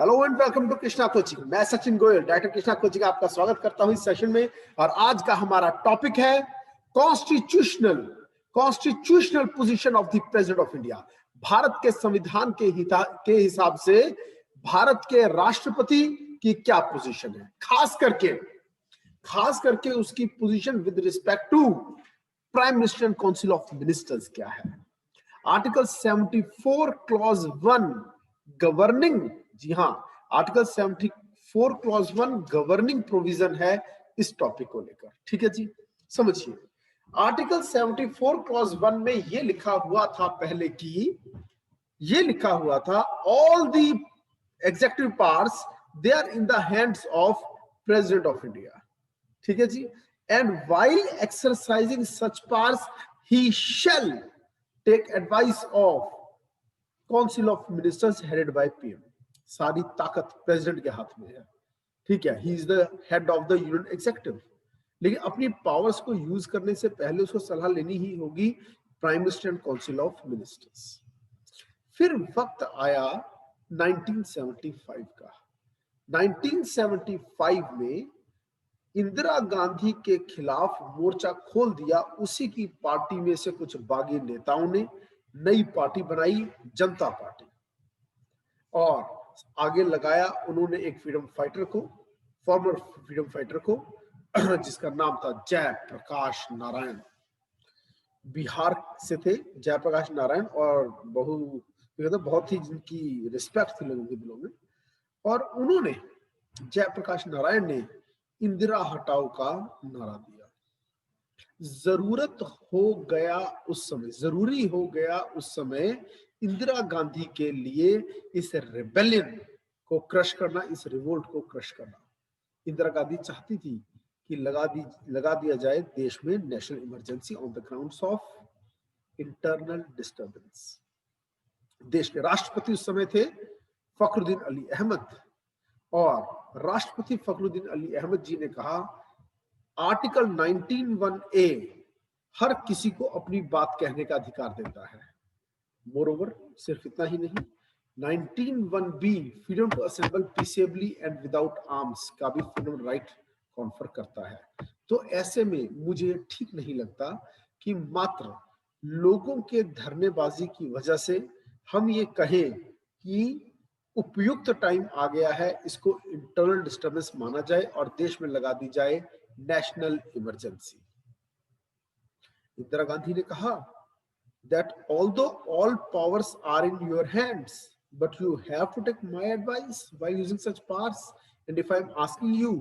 Hello and welcome to Krishna coaching. मैं Sachin Goyal, director Krishna coaching, आपका स्वागत करता हूं इस सेशन में। और आज का हमारा टॉपिक है constitutional constitutional position of the president of India. Bharat के संविधान के हिसाब से भारत के राष्ट्रपति की क्या पोजीशन है, खास करके उसकी position with respect to prime minister and council of ministers क्या है। आर्टिकल 74 क्लॉज 1 गवर्निंग, जी हाँ, आर्टिकल 74 क्लॉज 1 गवर्निंग प्रोविजन है इस टॉपिक को लेकर। ठीक है जी, समझिए। आर्टिकल 74 क्लॉज 1 में ये लिखा हुआ था पहले की, ये लिखा हुआ था all the executive powers they are in the hands of president of India. ठीक है जी। And while exercising such powers he shall take advice of council of ministers headed by PM. सारी ताकत प्रेसिडेंट के हाथ में है। ठीक है, he is the head of the union executive, लेकिन अपनी पावर्स को यूज करने से पहले उसको सलाह लेनी ही होगी prime minister and council of ministers. फिर वक्त आया 1975 का। 1975 में इंदिरा गांधी के खिलाफ मोर्चा खोल दिया। उसी की पार्टी में से कुछ बागी नेताओं ने नई पार्टी बनाई, जनता पार्टी, और आगे लगाया उन्होंने एक फ्रीडम फाइटर को, फॉर्मर फ्रीडम फाइटर को, जिसका नाम था जयप्रकाश नारायण। बिहार से थे जयप्रकाश नारायण, और बहुत ही जिनकी रिस्पेक्ट थी लोगों के दिलों में। और उन्होंने, जयप्रकाश नारायण ने इंदिरा हटाओ का नारा दिया। जरूरी हो गया उस समय इंदिरा गांधी के लिए इस रिबेलियन को क्रश करना, इस रिवोल्ट को क्रश करना। इंदिरा गांधी चाहती थी कि लगा दिया जाए देश में national emergency on the grounds of internal disturbance. देश के राष्ट्रपति उस समय थे फखरुद्दीन अली अहमद, और राष्ट्रपति फखरुद्दीन अली अहमद जी ने कहा आर्टिकल 19(1)A हर किसी को अपनी बात कहने का अधिकार देता है। मोरओवर, सिर्फ इतना ही नहीं, 19(1)B freedom to assemble peaceably and without arms का भी फ्रीडम राइट कॉन्फर करता है। तो ऐसे में मुझे ठीक नहीं लगता कि मात्र लोगों के धरनेबाजी की वजह से हम ये कहें कि उपयुक्त टाइम आ गया है, इसको इंटरनल डिस्टर्बेंस माना जाए और देश में लगा दी जाए नेशनल इमरजेंसी। इंदिरा गांधी ने कहा that although all powers are in your hands, but you have to take my advice while using such powers. And if I'm asking you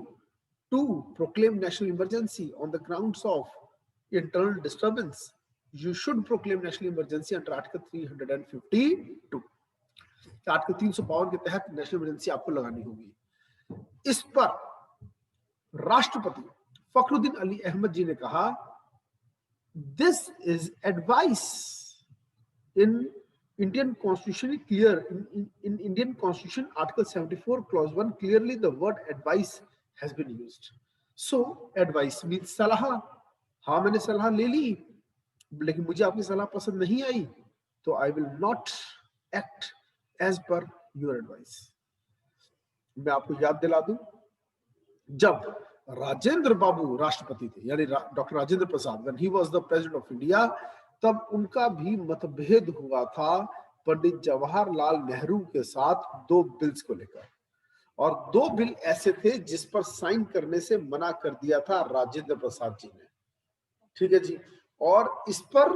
to proclaim national emergency on the grounds of internal disturbance, you should proclaim national emergency under Article 352. Article 352 के तहत national emergency आपको लगानी होगी। इस पर राष्ट्रपति फखरुद्दीन अली अहमद जी ने कहा this is advice in Indian Constitution clear in Indian Constitution Article 74 clause 1 clearly the word advice has been used. So advice means सलाह। हाँ, मैंने सलाह ले ली, लेकिन मुझे आपकी सलाह पसंद नहीं आई, तो I will not act as per your advice। मैं आपको याद दिला दूं, जब राजेंद्र बाबू राष्ट्रपति थे, यानी doctor Rajendra Prasad, when he was the president of India, तब उनका भी मतभेद हुआ था पंडित जवाहरलाल नेहरू के साथ दो बिल्स को लेकर। और दो बिल ऐसे थे जिस पर साइन करने से मना कर दिया था राजेंद्र प्रसाद जी ने। ठीक है जी। और इस पर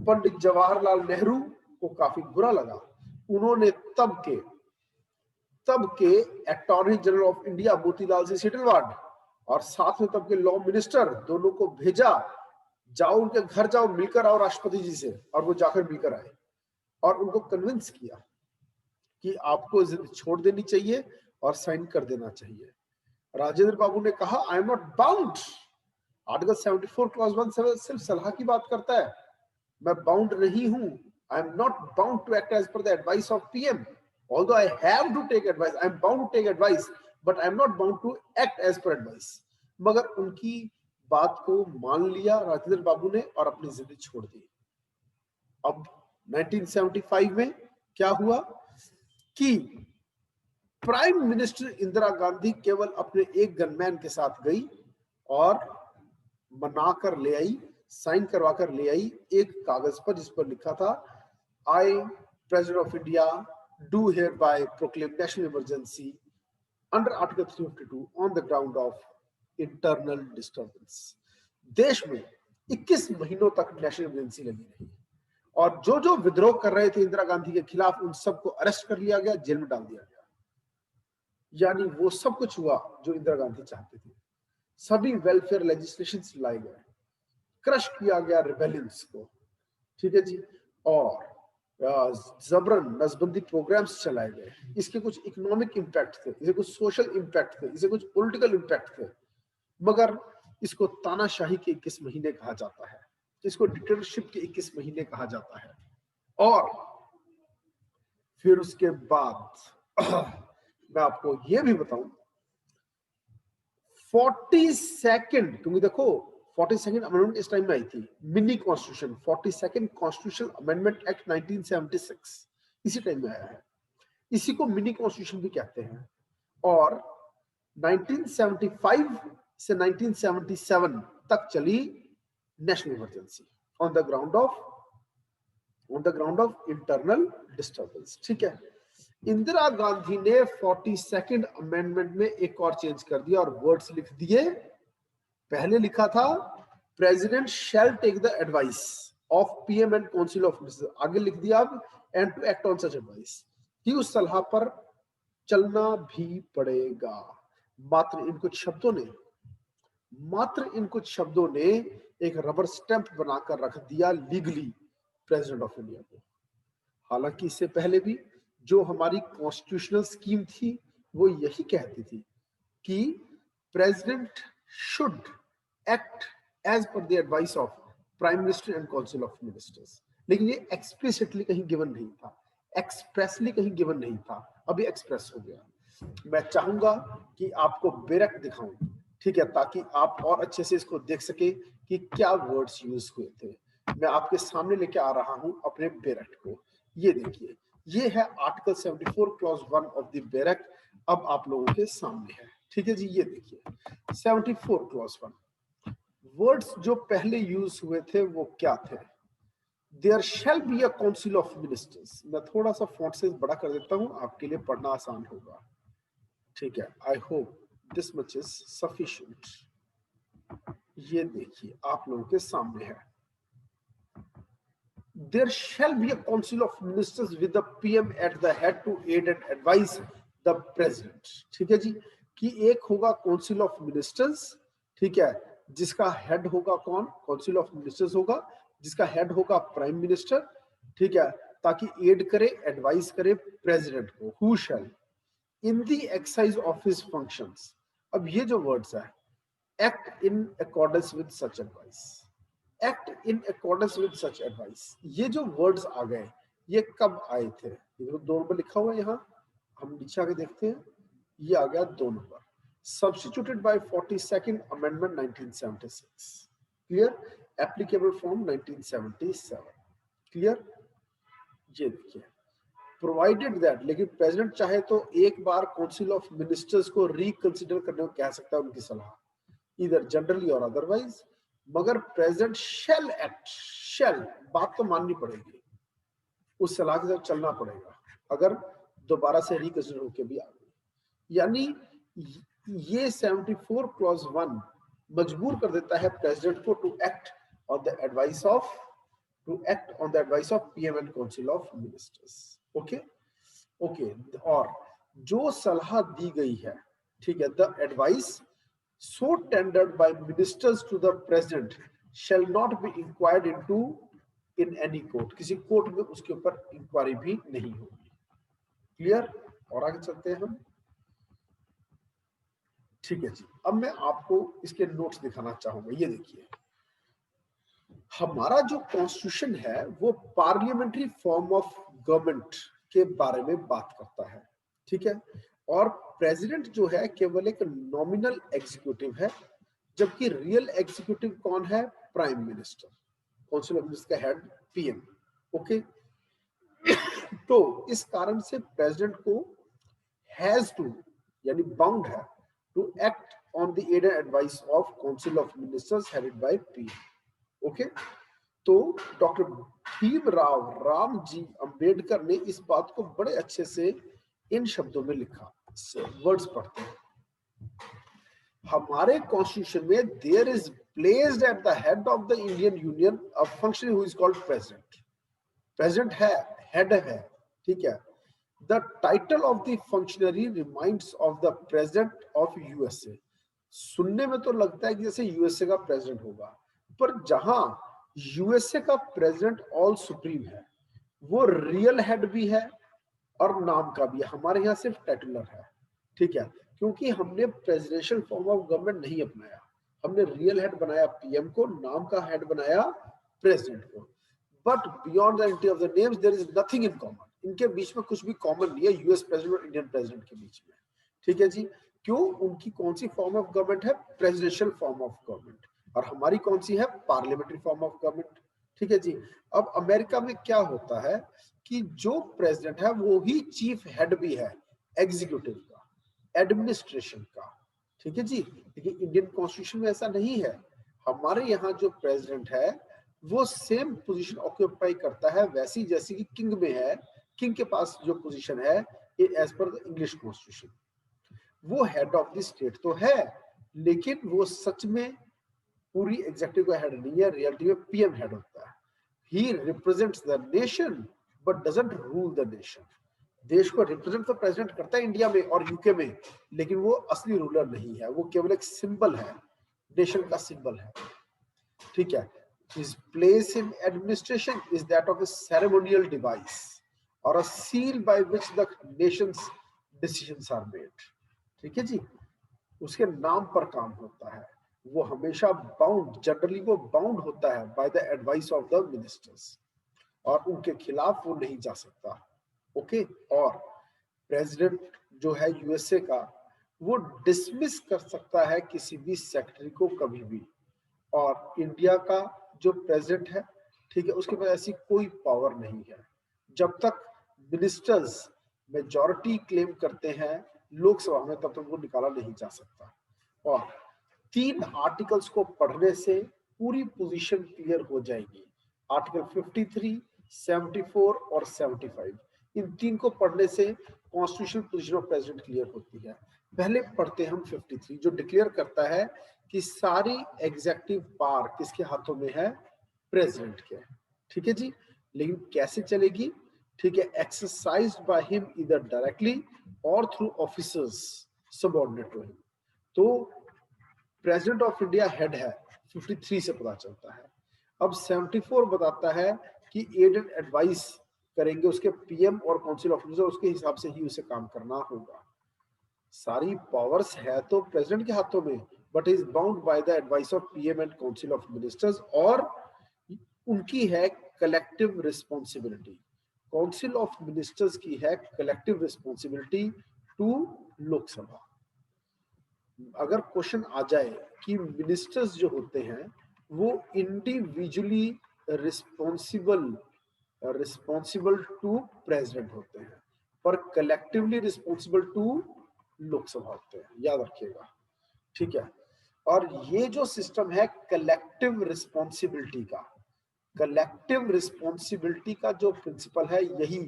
पंडित जवाहरलाल नेहरू को काफी बुरा लगा। उन्होंने तब के attorney general of India Motilal Singh Setalvad और साथ में तब के लॉ मिनिस्टर दोनों को भेजा, जाओ उनके घर जाओ, मिलकर आओ राष्ट्रपति जी से। और वो जाकर मिलकर आए और उनको कन्विंस किया कि आपको जिद छोड़ देनी चाहिए और साइन कर देना चाहिए। राजेंद्र बाबू ने कहा आई am not bound. Article 74 clause 1 सिर्फ सलाह की बात करता है, मैं बाउंड नहीं हूं। I am not bound to act as per the advice of PM, although I have to take advice, I am bound to take advice, but I am not bound to act as per advice. मगर उनकी बात को मान लिया राजेंद्र बाबू ने और अपनी जिंदगी छोड़ दी। अब 1975 में क्या हुआ कि प्राइम मिनिस्टर इंदिरा गांधी केवल अपने एक गनमैन के साथ गई और बनाकर ले आई, साइन करवा कर ले आई एक कागज पर जिस पर लिखा था, I president of India do here bye proclaim national emergency under article 352 on the ground of internal disturbance. देश में 21 महीनों तक नेशनल इमरजेंसी लगी रही और जो जो विद्रोह कर रहे थे इंदिरा गांधी के खिलाफ उन सबको अरेस्ट कर लिया गया, जेल में डाल दिया गया। यानी वो सब कुछ हुआ जो इंदिरा गांधी चाहते थे। सभी वेलफेयर लेजिस्लेशन लाए गए, क्रश किया गया रिबेलियंस को, ठीक है जी, और जबरन नसबंदी प्रोग्राम्स चलाए गए। इसके कुछ इकोनॉमिक इम्पैक्ट थे, इसे कुछ सोशल इम्पैक्ट थे, इसे कुछ पॉलिटिकल इम्पैक्ट थे, मगर इसको तानाशाही के 21 महीने कहा जाता है, इसको डिक्टेटरशिप के 21 महीने कहा जाता है। और फिर उसके बाद मैं आपको यह भी बताऊं, 42nd, क्योंकि देखो 42nd अमेंडमेंट इस टाइम में आई थी, mini constitution 42nd constitutional amendment act 1976 इसी टाइम में आया है, इसी को मिनी कॉन्स्टिट्यूशन भी कहते हैं। और 1975 से 1977 तक चली national emergency on the ground of internal disturbance, ठीक है। इंदिरा गांधी ने 42nd अमेंडमेंट में एक और चेंज कर दिया और वर्ड्स लिख दिए। पहले लिखा था president shall take the advice of PM and council of ministers, आगे लिख दिया अब and to act on such advice, कि उस सलाह पर चलना भी पड़ेगा। मात्र इन कुछ शब्दों ने एक रबर स्टैंप बनाकर रख दिया लीगली प्रेसिडेंट ऑफ इंडिया को। हालांकि इससे पहले भी जो हमारी कॉन्स्टिट्यूशनल स्कीम थी वो यही कहती थी कि president should act as per the advice of prime minister and council of ministers, लेकिन ये एक्सप्लिसिटली कहीं गिवन नहीं था, एक्सप्रेसली कहीं गिवन नहीं था, अभी एक्सप्रेस हो गया। मैं चाहूंगा कि आपको बेरक दिखाऊं, ठीक है, ताकि आप और अच्छे से इसको देख सके कि क्या वर्ड्स यूज हुए थे। मैं आपके सामने लेके आ रहा हूं अपने बेरक को, ये देखिए, ये है आर्टिकल 74 क्लॉज 1 ऑफ द बेरक, अब आप लोगों के सामने है, ठीक है जी। ये देखिए 74 क्लॉज 1, वर्ड्स जो पहले यूज हुए थे वो क्या थे? There shall be a council of ministers, मैं थोड़ा सा फॉन्ट साइज बड़ा कर देता हूं, आपके लिए पढ़ना आसान होगा, ठीक है। I hope this much is sufficient. ये देखिए आप लोगों के सामने है, there shall be a council of ministers with the PM at the head to aid and advise the president, ठीक है जी, कि एक होगा काउंसिल ऑफ मिनिस्टर्स, ठीक है, जिसका हेड होगा कौन? काउंसिल ऑफ मिनिस्टर्स होगा, जिसका हेड होगा प्राइम मिनिस्टर, ठीक है, ताकि एड करे, एडवाइस करे प्रेसिडेंट को। Who shell in the exercise of his functions, अब ये जो वर्ड्स है, act in accordance with such advice, act in accordance with such advice, ये जो वर्ड्स आ गए ये कब आए थे? ये 2 नंबर लिखा हुआ है यहाँ, हम नीचे आके देखते हैं, ये आ गया 2 number, substituted by 42nd amendment 1976, clear, applicable from 1977, clear. ये देखिए प्रोवाइडेड दैट, लेकिन प्रेसिडेंट चाहे तो एक बार काउंसिल ऑफ मिनिस्टर्स को रिकंसिडर करने को कह सकता है उनकी सलाह, इधर जनरली और अदरवाइज, मगर प्रेसिडेंट शैल एक्ट, शैल बात तो माननी पड़ेगी, उस सलाह के साथ चलना पड़ेगा अगर दोबारा से रिकंसिडर होके भी आ गई। यानी ये 74 क्लॉज 1 मजबूर कर देता है प्रेसिडेंट को to act on the advice of PM and council of ministers, okay okay. और जो सलाह दी गई है, ठीक है, the advice so tendered by ministers to the president shall not be inquired into in any court, किसी कोर्ट में उसके ऊपर इंक्वायरी भी नहीं होगी, क्लियर। और आगे चलते हैं हम, ठीक है जी। अब मैं आपको इसके नोट्स दिखाना चाहूंगा, ये देखिए हमारा जो कॉन्स्टिट्यूशन है वो पार्लियामेंट्री फॉर्म ऑफ गवर्नमेंट के बारे में बात करता है, ठीक है, और प्रेसिडेंट जो है केवल एक नॉमिनल एग्जीक्यूटिव है, जबकि रियल एग्जीक्यूटिव कौन है? Prime minister, council of ministers का हेड पीएम, ओके। तो इस कारण से प्रेसिडेंट को हैज टू यानी बाउंड है to act on the ad and advice of council of ministers headed by PM. Okay, तो डॉक्टर भीमराव रामजी अंबेडकर ने इस बात को बड़े अच्छे से इन शब्दों में लिखा। वर्ड्स पढ़ते हैं। हमारे कॉन्स्टिट्यूशन में there is placed at the head of the Indian union a functionary who is called president. President है, हेड है, ठीक है। The title of the functionary reminds of the president of USA. सुनने में तो लगता है कि जैसे यूएसए का प्रेसिडेंट होगा, पर जहां यूएसए का प्रेसिडेंट ऑल सुप्रीम है, वो रियल हेड भी है और नाम का भी है। हमारे यहाँ सिर्फ टाइटुलर है, ठीक है, क्योंकि हमने प्रेसिडेंशियल फॉर्म ऑफ गवर्नमेंट नहीं अपनाया। हमने रियल हेड बनाया पीएम को, नाम का हेड बनाया प्रेसिडेंट को। But beyond the entity of the names there is nothing in common. इनके बीच में कुछ भी कॉमन नहीं है यूएस प्रेसिडेंट और इंडियन प्रेसिडेंट के बीच में, ठीक है जी। क्यों? उनकी कौन सी फॉर्म ऑफ गवर्नमेंट है? Presidential form of government. और हमारी कौन सी है? पार्लियामेंट्री फॉर्म ऑफ गवर्नमेंट, ठीक है जी। अब अमेरिका में क्या होता है कि जो प्रेसिडेंट है वो ही चीफ हेड भी है एग्जीक्यूटिव का, एडमिनिस्ट्रेशन का, ठीक है जी। लेकिन इंडियन कॉन्स्टिट्यूशन में ऐसा नहीं है। हमारे यहाँ जो प्रेसिडेंट है वो सेम पोजीशन ऑक्यूपाई करता है वैसी जैसी कि किंग में है। किंग के पास जो पोजीशन है ये as per the English constitution, वो हेड ऑफ द स्टेट तो है, लेकिन वो सच में पूरी एग्जीक्यूटिव का हेड नहीं है। रियलिटी में पीएम हेड होता है। ही represents the nation but doesn't rule the nation. देश को रिप्रेजेंट तो प्रेसिडेंट करता है इंडिया में और यूके में, लेकिन वो असली रूलर नहीं है, वो केवल एक सिंबल है, नेशन का सिंबल है, ठीक है। His place in administration is that of a ceremonial device or a seal by which the nation's decisions are made, ठीक है जी। उसके नाम पर काम होता है, वो हमेशा बाउंड, जनरली वो बाउंड होता है by the advice of the ministers, और उनके खिलाफ वो नहीं जा सकता। ओके, और प्रेसिडेंट जो है यूएसए का, वो डिसमिस कर सकता है किसी भी सेक्रेटरी को कभी भी। और इंडिया का जो प्रेसिडेंट है, ठीक है, उसके पास ऐसी कोई पावर नहीं है। जब तक मिनिस्टर्स मेजॉरिटी क्लेम करते हैं लोकसभा में, तब तक वो निकाला नहीं जा सकता। और 3 आर्टिकल्स को पढ़ने से पूरी पोजीशन क्लियर हो जाएगी। आर्टिकल 53, 74 और 75, इन 3 को पढ़ने से constitutional position of president clear होती है। पहले पढ़ते हैं हम 53, जो डिक्लेयर करता है कि सारी एग्जीक्यूटिव पावर किसके हाथों में है? प्रेसिडेंट के, ठीक है जी। लेकिन कैसे चलेगी? ठीक है, exercised by him either directly or through officers subordinate to him. तो प्रेसिडेंट ऑफ इंडिया हेड है, 53 से पता चलता है। अब 74 बताता है कि एड एंड एडवाइस करेंगे उसके पीएम और काउंसिल ऑफ मिनिस्टर, उसके हिसाब से ही उसे काम करना होगा। सारी पावर्स है तो प्रेसिडेंट के हाथों में, but is bound by the advice of PM and council of ministers, और उनकी है collective responsibility. Council of ministers की है कलेक्टिव रिस्पॉन्सिबिलिटी टू लोकसभा। अगर क्वेश्चन आ जाए कि मिनिस्टर्स जो होते हैं वो इंडिविजुअली रिस्पॉन्सिबल टू प्रेसिडेंट होते हैं, पर कलेक्टिवली रिस्पॉन्सिबल टू लोकसभा होते हैं, याद रखिएगा, ठीक है। और ये जो सिस्टम है कलेक्टिव रिस्पॉन्सिबिलिटी का जो प्रिंसिपल है, यही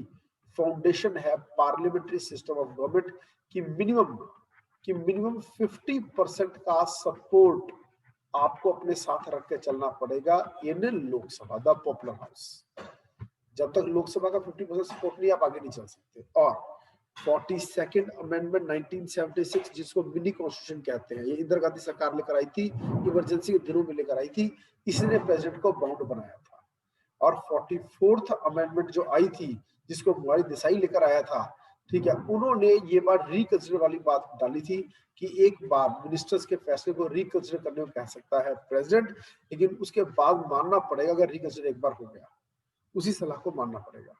फाउंडेशन है पार्लियामेंट्री सिस्टम ऑफ गवर्नमेंट की मिनिमम 50% का सपोर्ट आपको अपने साथ रख के चलना पड़ेगा इन लोकसभा, द पॉपुलर हाउस। जब तक लोकसभा का 50% सपोर्ट नहीं, आप आगे नहीं चल सकते। और 42nd अमेंडमेंट 1976, जिसको मिनी कॉन्स्टिट्यूशन कहते हैं, ये इंदिरा गांधी सरकार लेकर आई थी, इमरजेंसी के दिनों में लेकर आई थी, इसने प्रेसिडेंट को बाउंड बनाया था। और 44th अमेंडमेंट जो आई थी, जिसको मोरारजी देसाई लेकर आया था, ठीक है, उन्होंने ये बात रिकंसिडर वाली बात डाली थी कि एक बार मिनिस्टर्स के फैसले को रिकंसिडर करने को कह सकता है प्रेसिडेंट, लेकिन उसके बाद मानना पड़ेगा। अगर रिकंसिडर एक बार हो गया, उसी सलाह को मानना पड़ेगा।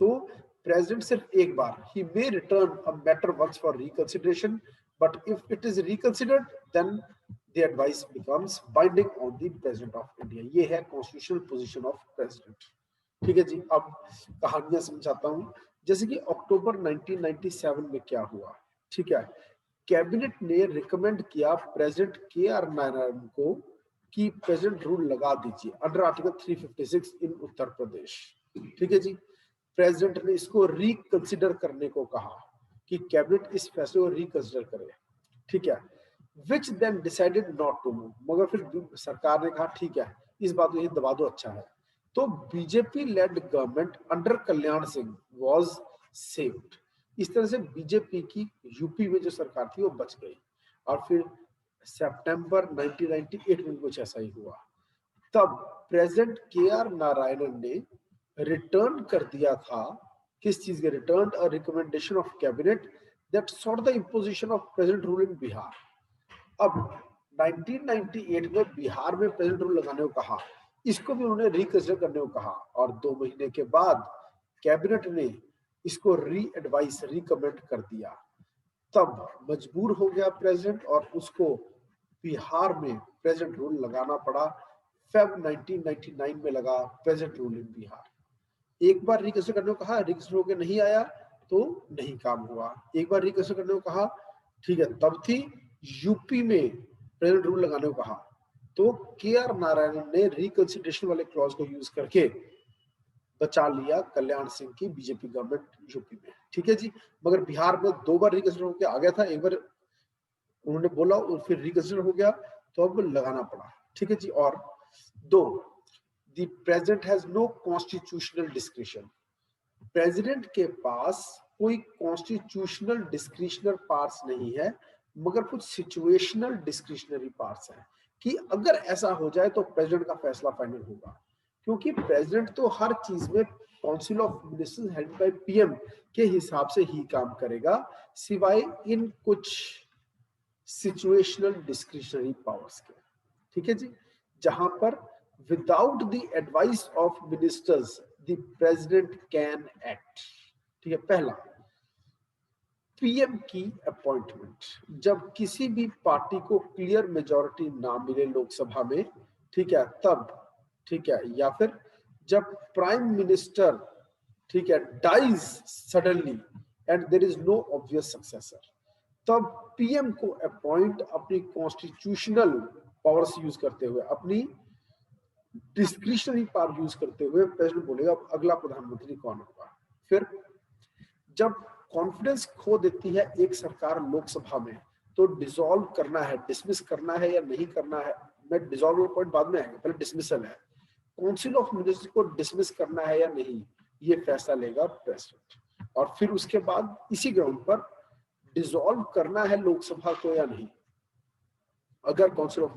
तो प्रेसिडेंट सिर्फ एक बार, he may return a matter once for reconsideration, but if it is reconsidered then the advice becomes binding on the president of India. ये है कॉन्स्टिट्यूशनल पोजीशन ऑफ प्रेसिडेंट, ठीक है जी। अब कहानियां समझाता हूँ। जैसे कि अक्टूबर 1997 में क्या हुआ, ठीक है, कैबिनेट ने रिकमेंड किया प्रेसिडेंट के आर नारायण को कि प्रेसिडेंट रूल लगा दीजिए अंडर आर्टिकल 356 इन उत्तर प्रदेश। ठीक है जी, प्रेसिडेंट ने इसको रिकंसिडर करने को कहा कि कैबिनेट इस फैसले को रिकंसिडर करे। ठीक है, which then decided not to move, मगर फिर सरकार ने कहा ठीक है इस बात को ये दबा दो, अच्छा है। तो BJP lead government under Kalyan Singh was saved. इस तरह से बीजेपी की यूपी में जो सरकार थी वो बच गई। और फिर सितंबर 1998 में कुछ ऐसा ही हुआ। तब प्रेसिडेंट के आर नारायणन ने रिटर्न कर दिया था, किस चीज के, return a recommendation of cabinet that sought the imposition of president rule in Bihar. अब 1998 में बिहार में प्रेसिडेंट रूल लगाने को कहा, इसको भी उन्होंने रिकंसिडर करने को कहा, और 2 महीने के बाद कैबिनेट ने इसको री एडवाइस रिकमेंड कर दिया। तब मजबूर हो गया प्रेसिडेंट और उसको बिहार में प्रेसिडेंट रूल लगाना पड़ा। फेब 1999 में लगा प्रेसिडेंट रूल इन बिहार। एक बार रिकंसिडर करने को कहा, रिकंसिडर होकर नहीं आया तो नहीं काम हुआ। एक बार रिकंसिडर करने को कहा, ठीक है, तब थी यूपी में प्रेसिडेंट रूल लगाने को कहा, तो के आर नारायणन ने रिकंसिडरेशन वाले क्लॉज को यूज करके बचा लिया कल्याण सिंह की बीजेपी गवर्नमेंट यूपी में। ठीक है जी, मगर बिहार में 2 बार रिकंसिडर होकर आ गया था, एक बार उन्होंने बोला और फिर रिकंसिडर हो गया तो अब लगाना पड़ा। ठीक है जी। और 2, the president has no constitutional discretion. President के पास कोई कॉन्स्टिट्यूशनल डिस्क्रिशनल पार्ट्स नहीं है, मगर कुछ सिचुएशनल डिस्क्रिशनरी पार्ट्स हैं कि अगर ऐसा हो जाए तो प्रेसिडेंट का फैसला फाइनल होगा, क्योंकि प्रेसिडेंट तो हर चीज में council of ministers head by PM के हिसाब से ही काम करेगा, सिवाय इन कुछ सिचुएशनल डिस्क्रिशनरी पावर्स के। ठीक है जी, जहां पर without the advice of ministers the president can act. ठीक है, पहला पीएम की अपॉइंटमेंट, जब किसी भी पार्टी को क्लियर मेजॉरिटी ना मिले लोकसभा में, ठीक है, तब, ठीक है, या फिर जब प्राइम मिनिस्टर, ठीक है, dies suddenly and there is no obvious successor, तब पीएम को अपॉइंट अपनी कॉन्स्टिट्यूशनल पावर्स यूज करते हुए, अपनी डिस्क्रिशनरी पावर यूज करते हुए प्रेसिडेंट बोलेगा अगला प्रधानमंत्री कौन होगा। फिर जब कॉन्फिडेंस खो देती है एक सरकार लोकसभा में, तो डिसॉल्व करना है, डिसमिस करना है या नहीं करना है, मैं डिसॉल्व पॉइंट बाद में आएगा, पहले डिसमिसल है, काउंसिल ऑफ मिनिस्टर्स को डिसमिस करना है या नहीं, ये फैसला लेगा प्रेसिडेंट। और फिर उसके बाद इसी ग्राउंड पर डिसॉल्व करना है लोकसभा को या नहीं, अगर काउंसिल ऑफ